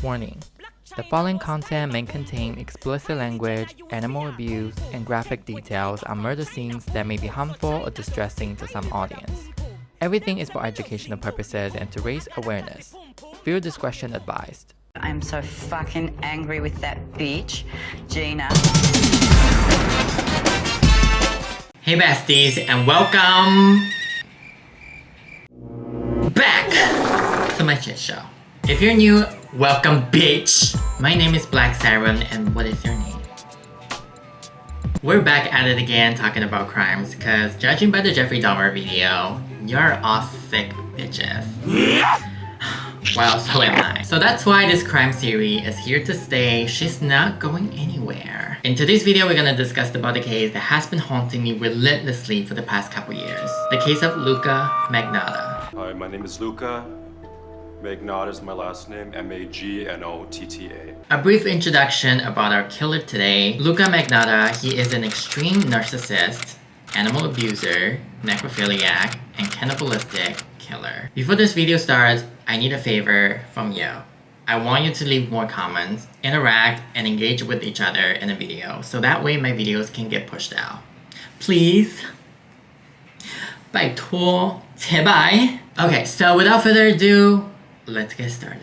Warning: the following content may contain explicit language, animal abuse, and graphic details on murder scenes that may be harmful or distressing to some audience. Everything is for educational purposes and to raise awareness. Viewer discretion advised. I'm so fucking angry with that bitch, Gina. Hey besties, and welcome back to my shit show. If you're new, welcome bitch. My name is Blacsiren, and what is your name? We're back at it again talking about crimes, cause judging by the Jeffrey Dahmer video, you're all sick bitches. Well, so am I. So that's why this crime series is here to stay. She's not going anywhere. In today's video, we're gonna discuss about the case that has been haunting me relentlessly for the past couple years. The case of Luka Magnotta. Hi, my name is Luka. Magnotta is my last name, Magnotta. A brief introduction about our killer today. Luka Magnotta, he is an extreme narcissist, animal abuser, necrophiliac, and cannibalistic killer. Before this video starts, I need a favor from you. I want you to leave more comments, interact, and engage with each other in the video, so that way my videos can get pushed out. Please? 拜托，제발. Okay, so without further ado, let's get started.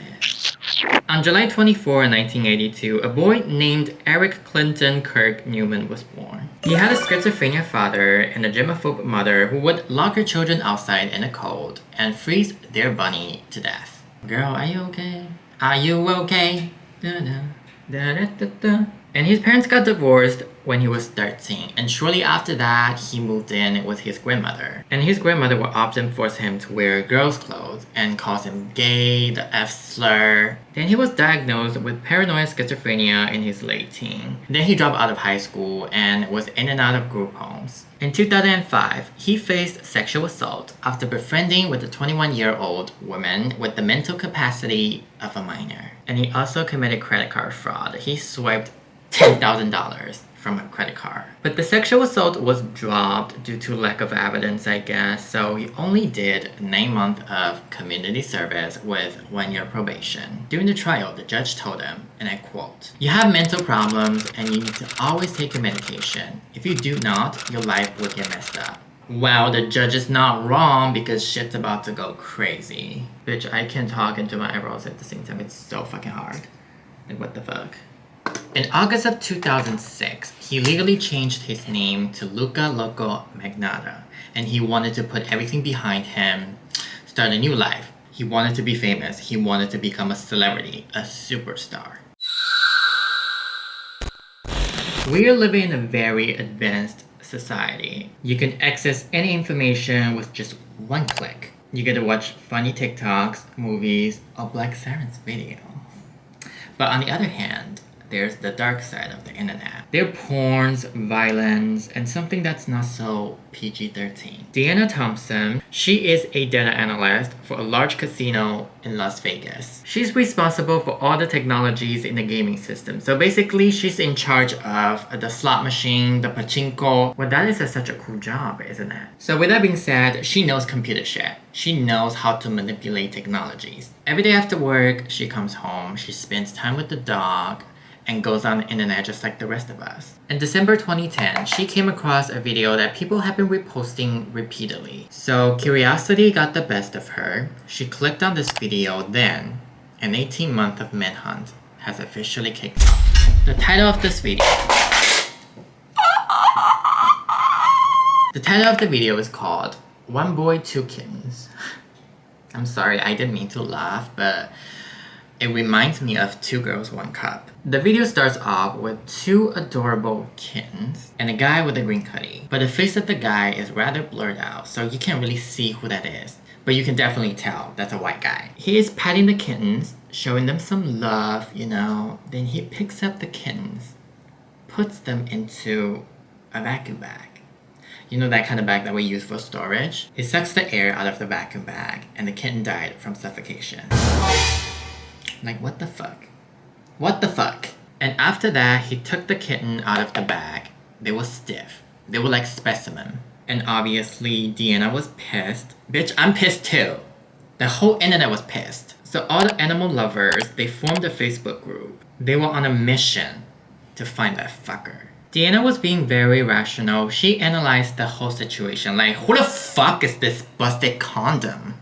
On July 24, 1982, a boy named Eric Clinton Kirk Newman was born. He had a schizophrenia father and a germaphobe mother who would lock her children outside in the cold and freeze their bunny to death. Girl, are you okay? Are you okay? Da -da, da -da -da -da. And his parents got divorced when he was 13, and shortly after that, he moved in with his grandmother. And his grandmother would often force him to wear girls' clothes and calls him gay, the F slur. Then he was diagnosed with paranoid schizophrenia in his late teens. Then he dropped out of high school and was in and out of group homes. In 2005, he faced sexual assault after befriending with a 21-year-old woman with the mental capacity of a minor. And he also committed credit card fraud. He swiped $10,000 from a credit card. But the sexual assault was dropped due to lack of evidence, I guess, so he only did 9 months of community service with 1 year probation. During the trial, the judge told him, and I quote, "You have mental problems and you need to always take your medication. If you do not, your life will get messed up." Well, the judge is not wrong because shit's about to go crazy. Bitch, I can talk into my eyebrows at the same time. It's so fucking hard. Like, what the fuck? In August of 2006, he legally changed his name to Luka Loco Magnotta, and he wanted to put everything behind him, start a new life. He wanted to be famous. He wanted to become a celebrity, a superstar. We are living in a very advanced society. You can access any information with just one click. You get to watch funny TikToks, movies, or Blacsiren's videos. But on the other hand, there's the dark side of the internet. There are porns, violence, and something that's not so PG-13. Deanna Thompson, she is a data analyst for a large casino in Las Vegas. She's responsible for all the technologies in the gaming system. So basically, she's in charge of the slot machine, the pachinko. Well, that is such a cool job, isn't it? So with that being said, she knows computer shit. She knows how to manipulate technologies. Every day after work, she comes home, she spends time with the dog, and goes on the internet just like the rest of us. In December 2010, she came across a video that people have been reposting repeatedly. So curiosity got the best of her. She clicked on this video, then an 18 month of manhunt has officially kicked off. The title of this video. The title of the video is called One Boy, Two Kittens. I'm sorry, I didn't mean to laugh, but it reminds me of Two Girls, One Cup. The video starts off with two adorable kittens and a guy with a green hoodie. But the face of the guy is rather blurred out, so you can't really see who that is. But you can definitely tell that's a white guy. He is patting the kittens, showing them some love, you know. Then he picks up the kittens, puts them into a vacuum bag. You know that kind of bag that we use for storage? He sucks the air out of the vacuum bag and the kitten died from suffocation. Like, what the fuck? What the fuck? And after that, he took the kitten out of the bag. They were stiff. They were like specimen. And obviously, Deanna was pissed. Bitch, I'm pissed too. The whole internet was pissed. So all the animal lovers, they formed a Facebook group. They were on a mission to find that fucker. Deanna was being very rational. She analyzed the whole situation. Like, who the fuck is this busted condom?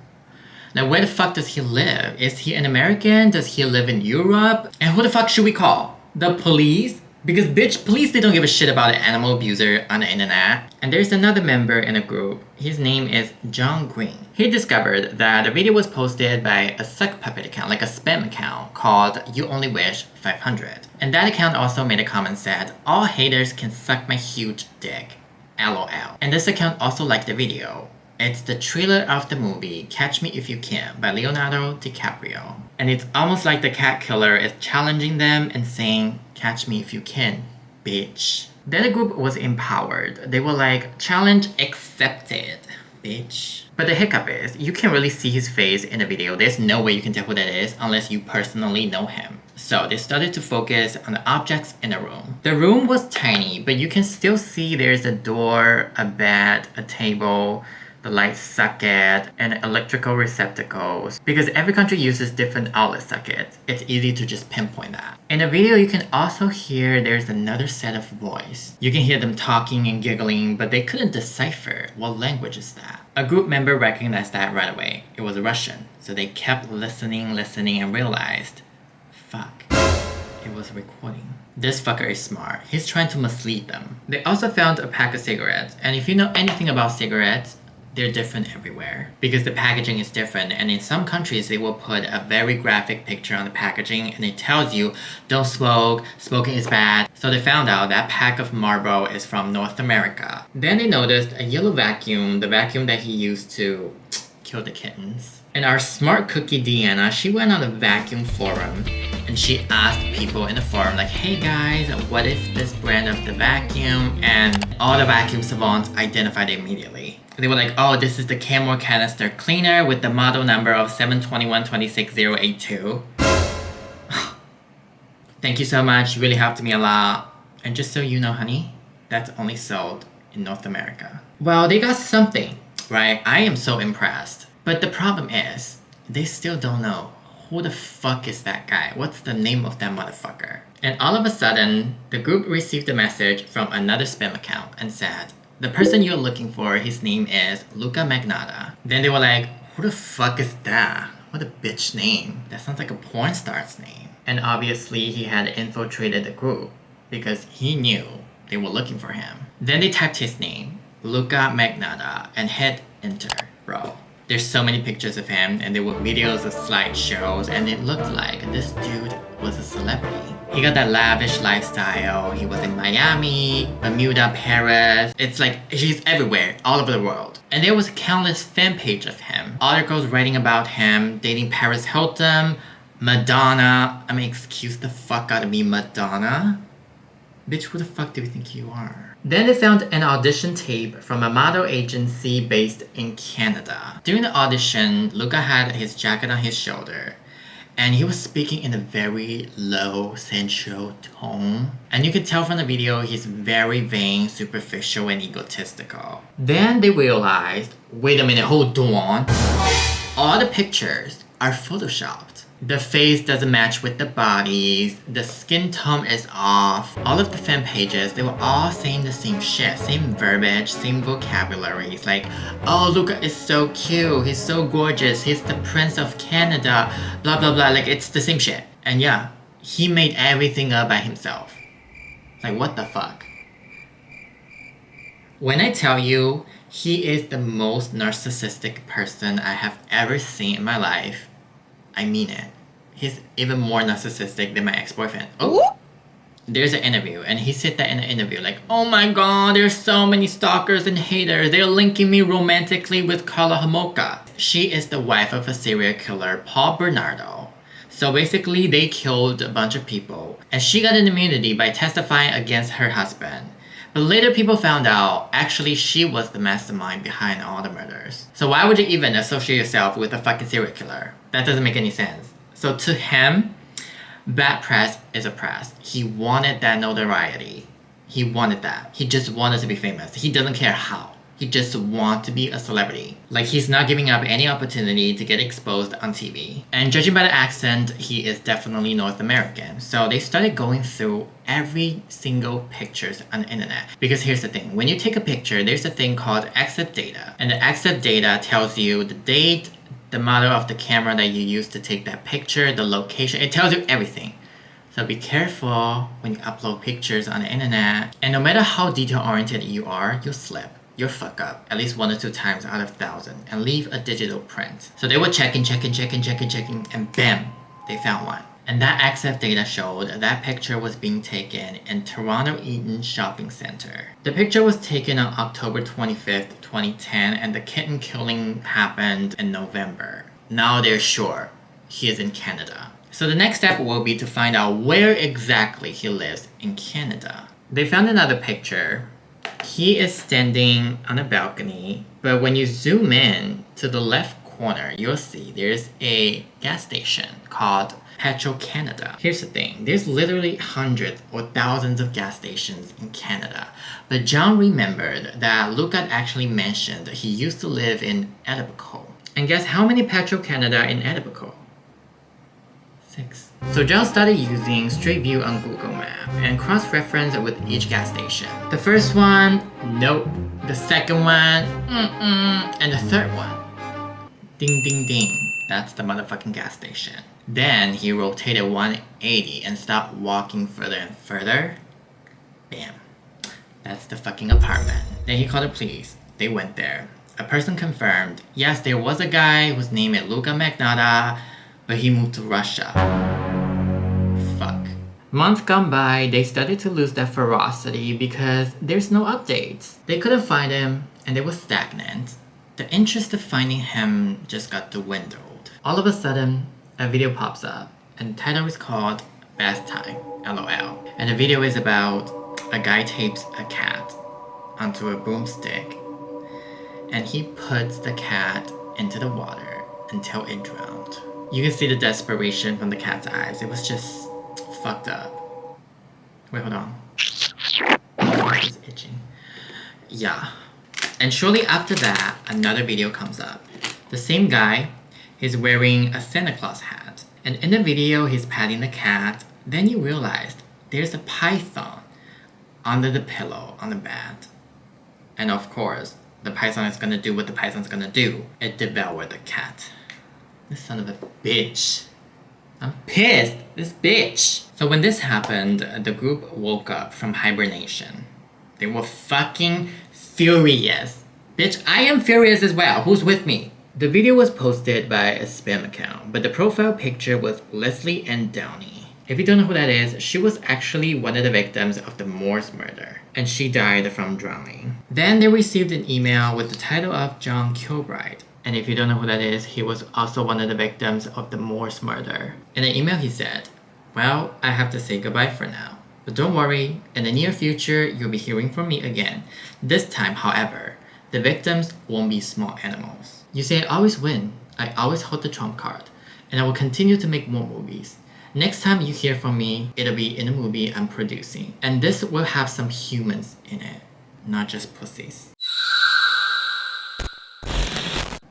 Like, where the fuck does he live? Is he an American? Does he live in Europe? And who the fuck should we call? The police? Because bitch, police, they don't give a shit about an animal abuser on the internet. And there's another member in the group. His name is John Green. He discovered that the video was posted by a suck puppet account, like a spam account, called You Only Wish 500. And that account also made a comment said, all haters can suck my huge dick. LOL. And this account also liked the video. It's the trailer of the movie Catch Me If You Can by Leonardo DiCaprio. And it's almost like the cat killer is challenging them and saying, catch me if you can, bitch. Then the group was empowered. They were like, challenge accepted, bitch. But the hiccup is, you can't really see his face in the video. There's no way you can tell who that is unless you personally know him. So they started to focus on the objects in the room. The room was tiny, but you can still see there's a door, a bed, a table, the light socket, and electrical receptacles. Because every country uses different outlet sockets, it's easy to just pinpoint that. In the video, you can also hear there's another set of voice. You can hear them talking and giggling, but they couldn't decipher what language is that. A group member recognized that right away. It was Russian. So they kept listening, and realized, fuck, it was recording. This fucker is smart. He's trying to mislead them. They also found a pack of cigarettes, and if you know anything about cigarettes, they're different everywhere because the packaging is different, and in some countries they will put a very graphic picture on the packaging and it tells you don't smoke, smoking is bad. So they found out that pack of Marlboro is from North America. Then they noticed a yellow vacuum, the vacuum that he used to kill the kittens. And our smart cookie Deanna, she went on a vacuum forum and she asked people in the forum like, hey guys, what is this brand of the vacuum? And all the vacuum savants identified it immediately. They were like, oh, this is the Camel canister cleaner with the model number of 721-26082. Thank you so much, you really helped me a lot. And just so you know, honey, that's only sold in North America. Well, they got something, right? I am so impressed. But the problem is, they still don't know who the fuck is that guy? What's the name of that motherfucker? And all of a sudden, the group received a message from another spam account and said, the person you're looking for, his name is Luka Magnotta. Then they were like, who the fuck is that? What a bitch name. That sounds like a porn star's name. And obviously he had infiltrated the group because he knew they were looking for him. Then they typed his name, Luka Magnotta, and hit enter. Bro, there's so many pictures of him and there were videos of slideshows and it looked like this dude was a celebrity. He got that lavish lifestyle. He was in Miami, Bermuda, Paris. It's like he's everywhere, all over the world. And there was a countless fan page of him. Articles writing about him, dating Paris Hilton, Madonna. I mean, excuse the fuck out of me, Madonna? Bitch, who the fuck do you think you are? Then they found an audition tape from a model agency based in Canada. During the audition, Luka had his jacket on his shoulder. And he was speaking in a very low, sensual tone. And you could tell from the video he's very vain, superficial, and egotistical. Then they realized, wait a minute, hold on. All the pictures are photoshopped. The face doesn't match with the bodies, the skin tone is off. All of the fan pages, they were all saying the same shit, same verbiage, same vocabularies. Like, oh, Luka is so cute, he's so gorgeous, he's the Prince of Canada, blah blah blah, like it's the same shit. And yeah, he made everything up by himself. Like, what the fuck? When I tell you, he is the most narcissistic person I have ever seen in my life, I mean it. He's even more narcissistic than my ex-boyfriend. Oh! There's an interview, and he said that in an interview, like, oh my god, there's so many stalkers and haters. They're linking me romantically with Carla Homolka. She is the wife of a serial killer, Paul Bernardo. So basically, they killed a bunch of people, and she got an immunity by testifying against her husband. But later people found out, actually she was the mastermind behind all the murders. So why would you even associate yourself with a fucking serial killer? That doesn't make any sense. So to him, bad press is a press. He wanted that notoriety. He wanted that. He just wanted to be famous. He doesn't care how. He just wants to be a celebrity. Like, he's not giving up any opportunity to get exposed on TV. And judging by the accent, he is definitely North American. So they started going through every single pictures on the internet. Because here's the thing, when you take a picture, there's a thing called EXIF data. And the EXIF data tells you the date, the model of the camera that you used to take that picture, the location, it tells you everything. So be careful when you upload pictures on the internet. And no matter how detail-oriented you are, you'll slip. You'll fuck up at least 1 or 2 times out of 1,000 and leave a digital print. So they were checking, and bam, they found one. And that EXIF data showed that picture was being taken in Toronto Eaton Shopping Center. The picture was taken on October 25th, 2010, and the kitten killing happened in November. Now they're sure he is in Canada. So the next step will be to find out where exactly he lives in Canada. They found another picture. He is standing on a balcony, but when you zoom in to the left corner, you'll see there's a gas station called Petro-Canada. Here's the thing, there's literally hundreds or thousands of gas stations in Canada, but John remembered that Luka actually mentioned that he used to live in Etobicoke. And guess how many Petro-Canada in Etobicoke? 6. So John started using Street View on Google Maps and cross-referenced with each gas station. The first one, nope. The second one, and the third one, ding ding ding. That's the motherfucking gas station. Then he rotated 180 and started walking further and further. Bam. That's the fucking apartment. Then he called the police. They went there. A person confirmed, yes, there was a guy whose name is Luka Magnotta, but he moved to Russia. Fuck. Months gone by, they started to lose their ferocity because there's no updates. They couldn't find him, and they were stagnant. The interest of finding him just got dwindled. All of a sudden, a video pops up, and the title is called Best Time, LOL. And the video is about a guy tapes a cat onto a broomstick, and he puts the cat into the water until it drowned. You can see the desperation from the cat's eyes. It was just fucked up. Wait, hold on. It's itching. Yeah. And shortly after that, another video comes up. The same guy is wearing a Santa Claus hat. And in the video, he's patting the cat. Then you realize there's a python under the pillow on the bed. And of course, the python is gonna do what the python's gonna do. It devoured the cat. This son of a bitch. I'm pissed. This bitch. So when this happened, the group woke up from hibernation. They were fucking furious. Bitch, I am furious as well. Who's with me? The video was posted by a spam account, but the profile picture was Leslie Ann Downey. If you don't know who that is, she was actually one of the victims of the Morphe murder, and she died from drowning. Then they received an email with the title of John Kilbride. And if you don't know who that is, he was also one of the victims of the Morphe murder. In the email he said, well, I have to say goodbye for now. But don't worry, in the near future, you'll be hearing from me again. This time, however, the victims won't be small animals. You see, I always win. I always hold the trump card. And I will continue to make more movies. Next time you hear from me, it'll be in a movie I'm producing. And this will have some humans in it, not just pussies.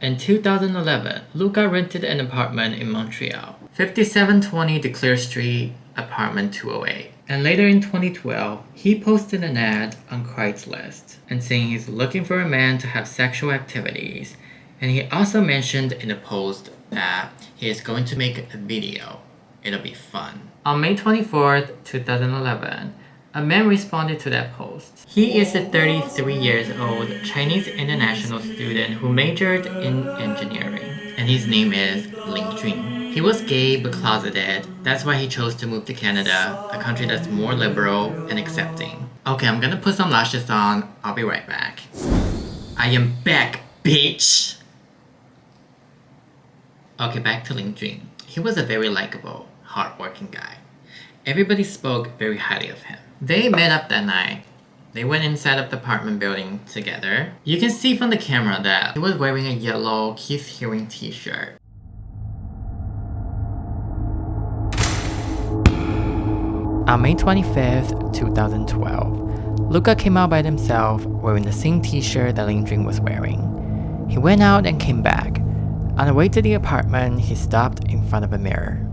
In 2011, Luka rented an apartment in Montreal, 5720 Declare Street, apartment 208. And later in 2012, he posted an ad on Craigslist and saying he's looking for a man to have sexual activities. And he also mentioned in the post that he is going to make a video. It'll be fun. On May 24th, 2011, a man responded to that post. He is a 33 years old Chinese international student who majored in engineering, and his name is Ling Jun. He was gay but closeted. That's why he chose to move to Canada, a country that's more liberal and accepting. Okay, I'm gonna put some lashes on. I'll be right back. I am back, bitch! Okay, back to Ling Jun. He was a very likable, hardworking guy. Everybody spoke very highly of him. They met up that night. They went inside of the apartment building together. You can see from the camera that he was wearing a yellow Keith Haring t-shirt. On May 25th, 2012, Luka came out by himself, wearing the same t-shirt that Laneige was wearing. He went out and came back. On the way to the apartment, he stopped in front of a mirror.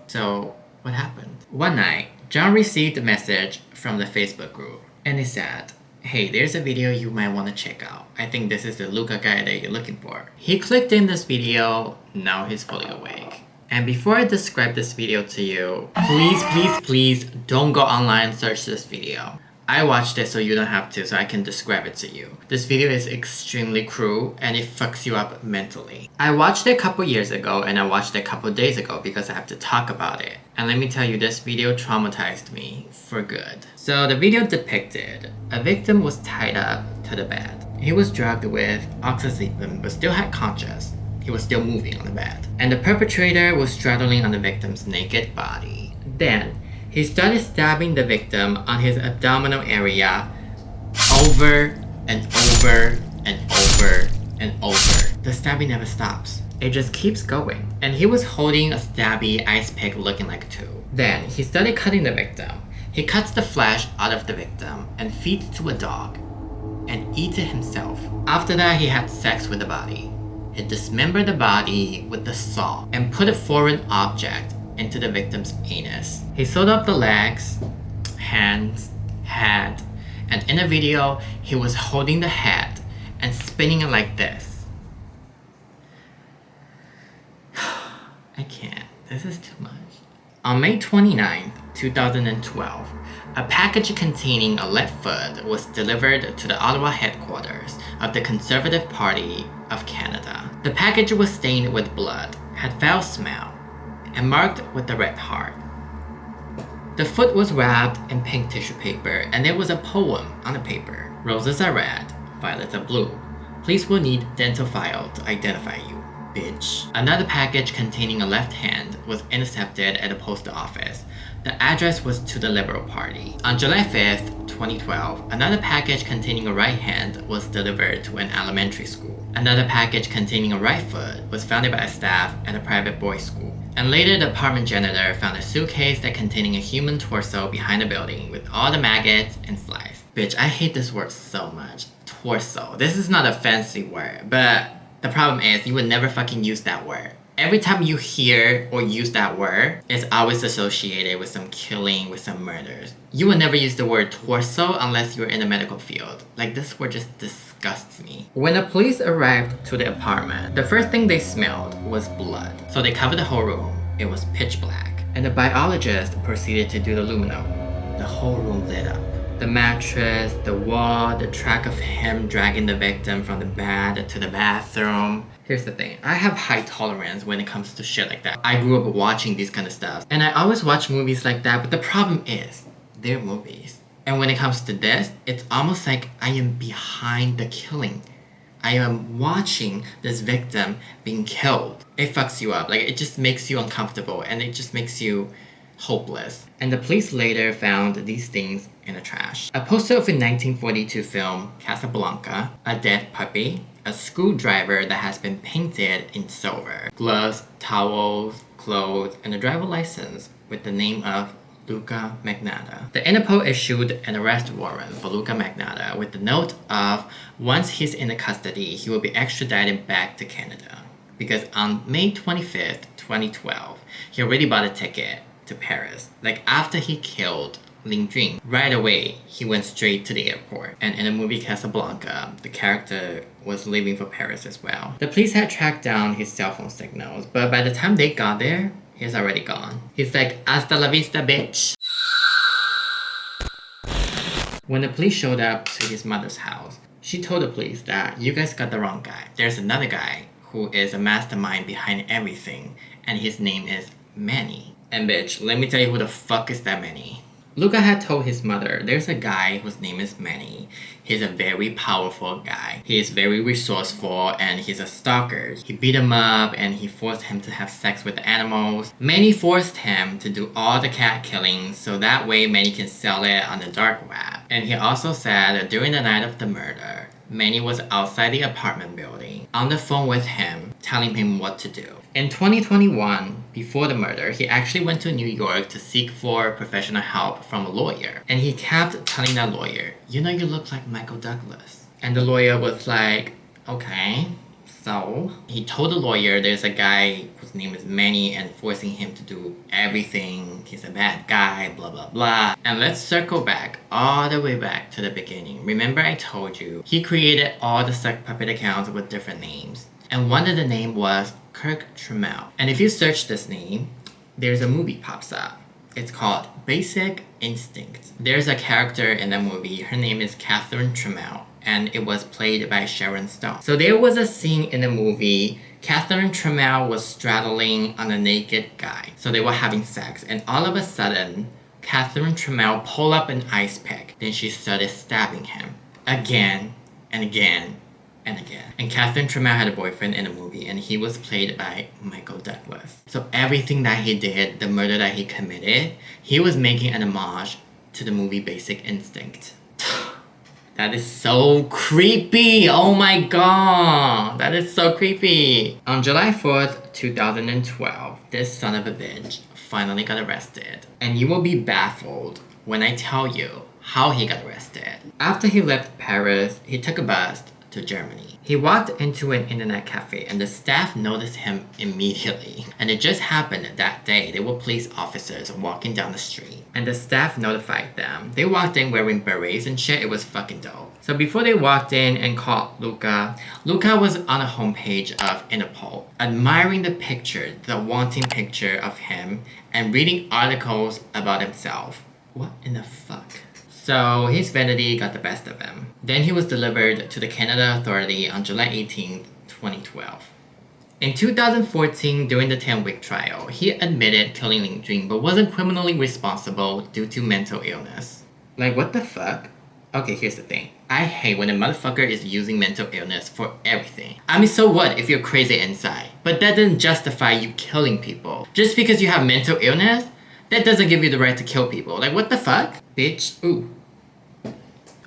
So, what happened? One night, John received a message from the Facebook group, and it said, "Hey, there's a video you might want to check out. I think this is the Luka guy that you're looking for." He clicked in this video, now he's fully awake. And before I describe this video to you, please don't go online and search this video. I watched it so you don't have to, so I can describe it to you. This video is extremely cruel and it fucks you up mentally. I watched it a couple years ago and I watched it a couple days ago because I have to talk about it. And let me tell you, this video traumatized me for good. So the video depicted a victim was tied up to the bed. He was drugged with oxycodone but still had conscience. He was still moving on the bed. And the perpetrator was straddling on the victim's naked body. Then, he started stabbing the victim on his abdominal area over and over and over and over. The stabbing never stops. It just keeps going. And he was holding a stabby ice pick looking like a tool. Then, he started cutting the victim. He cuts the flesh out of the victim and feeds to a dog and eats it himself. After that, he had sex with the body. He dismembered the body with the saw and put a foreign object into the victim's anus. He sewed up the legs, hands, head, and in a video, he was holding the head and spinning it like this. I can't. This is too much. On May 29, 2012, a package containing a lead foot was delivered to the Ottawa headquarters of the Conservative Party of Canada. The package was stained with blood, had foul smell, and marked with a red heart. The foot was wrapped in pink tissue paper and there was a poem on the paper. Roses are red, violets are blue. Police will need dental file to identify you, bitch. Another package containing a left hand was intercepted at a post office. The address was to the Liberal Party. On July 5th, 2012, another package containing a right hand was delivered to an elementary school. Another package containing a right foot was found by a staff at a private boys' school. And later, the apartment janitor found a suitcase that containing a human torso behind the building with all the maggots and flies. Bitch, I hate this word so much. Torso. This is not a fancy word, but the problem is you would never fucking use that word. Every time you hear or use that word, it's always associated with some killing, with some murders. You would never use the word torso unless you're in the medical field. Like, this word just disgusts me. When the police arrived to the apartment, the first thing they smelled was blood. So they covered the whole room. It was pitch black. And the biologist proceeded to do the lumino. The whole room lit up. The mattress, the wall, the track of him dragging the victim from the bed to the bathroom. Here's the thing, I have high tolerance when it comes to shit like that. I grew up watching these kind of stuff. And I always watch movies like that, but the problem is, they're movies. And when it comes to this, it's almost like I am behind the killing. I am watching this victim being killed. It fucks you up, like it just makes you uncomfortable and it just makes you hopeless. And the police later found these things in the trash. A poster of a 1942 film, Casablanca, a dead puppy, a screwdriver that has been painted in silver, gloves, towels, clothes, and a driver license with the name of Luka Magnotta. The Interpol issued an arrest warrant for Luka Magnotta with the note of once he's in the custody, he will be extradited back to Canada. Because on May 25th, 2012, he already bought a ticket to Paris. Like after he killed Laneige, right away he went straight to the airport. And in the movie Casablanca, the character was leaving for Paris as well. The police had tracked down his cell phone signals, but by the time they got there, he's already gone. He's like, hasta la vista, bitch. When the police showed up to his mother's house, she told the police that you guys got the wrong guy. There's another guy who is a mastermind behind everything, and his name is Manny. And bitch, let me tell you who the fuck is that Manny. Luka had told his mother there's a guy whose name is Manny. He's a very powerful guy. He is very resourceful and he's a stalker. He beat him up and he forced him to have sex with the animals. Manny forced him to do all the cat killings so that way Manny can sell it on the dark web. And he also said that during the night of the murder, Manny was outside the apartment building on the phone with him, telling him what to do. In 2021, before the murder, he actually went to New York to seek for professional help from a lawyer. And he kept telling that lawyer, you know, you look like Michael Douglas. And the lawyer was like, okay. So he told the lawyer there's a guy whose name is Manny and forcing him to do everything. He's a bad guy, blah, blah, blah. And let's circle back, all the way back to the beginning. Remember I told you, he created all the suck puppet accounts with different names. And one of the name was Kirk Trammell. And if you search this name, there's a movie pops up. It's called Basic Instinct. There's a character in the movie, her name is Catherine Trammell, and it was played by Sharon Stone. So there was a scene in the movie, Catherine Trammell was straddling on a naked guy. So they were having sex, and all of a sudden, Catherine Trammell pulled up an ice pick. Then she started stabbing him again and again and again. And Catherine Trammell had a boyfriend in the movie, and he was played by Michael Douglas. So everything that he did, the murder that he committed, he was making an homage to the movie Basic Instinct. That is so creepy! Oh my god! That is so creepy! On July 4th, 2012, this son of a bitch finally got arrested. And you will be baffled when I tell you how he got arrested. After he left Paris, he took a bus to Germany. He walked into an internet cafe and the staff noticed him immediately. And it just happened that day there were police officers walking down the street. And the staff notified them. They walked in wearing berets and shit. It was fucking dope. So before they walked in and called Luka, Luka was on a homepage of Interpol, admiring the picture, the wanting picture of him, and reading articles about himself. What in the fuck? So his vanity got the best of him. Then he was delivered to the Canada Authority on July 18th, 2012. In 2014, during the 10-week trial, he admitted killing Laneige but wasn't criminally responsible due to mental illness. Like, what the fuck? Okay, here's the thing. I hate when a motherfucker is using mental illness for everything. I mean, so what if you're crazy inside? But that doesn't justify you killing people. Just because you have mental illness, that doesn't give you the right to kill people. Like, what the fuck? Bitch, ooh.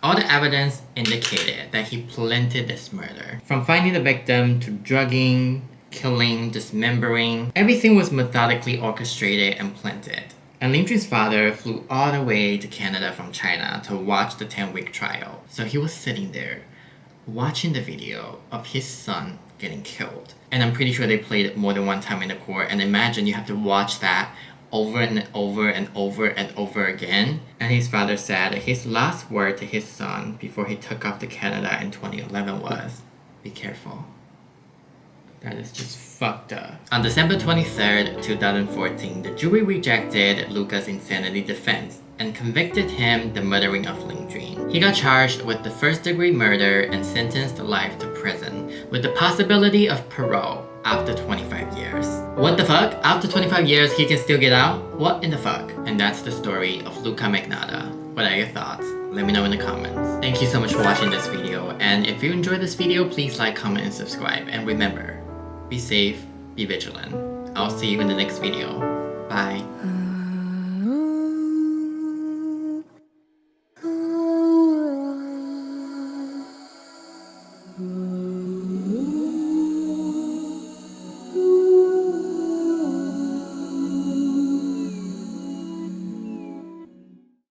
All the evidence indicated that he planted this murder. From finding the victim to drugging, killing, dismembering, everything was methodically orchestrated and planted. And Laneige's father flew all the way to Canada from China to watch the 10-week trial. So he was sitting there, watching the video of his son getting killed. And I'm pretty sure they played it more than one time in the court. And imagine you have to watch that over and over and over and over again. And his father said his last word to his son before he took off to Canada in 2011 was, "Be careful." That is just fucked up. On December 23rd, 2014, the jury rejected Luka's insanity defense and convicted him the murdering of Laneige. He got charged with the first-degree murder and sentenced to life to prison, with the possibility of parole after 25 years. What the fuck? After 25 years, he can still get out? What in the fuck? And that's the story of Luka Magnotta. What are your thoughts? Let me know in the comments. Thank you so much for watching this video, and if you enjoyed this video, please like, comment, and subscribe. And remember, be safe, be vigilant. I'll see you in the next video. Bye.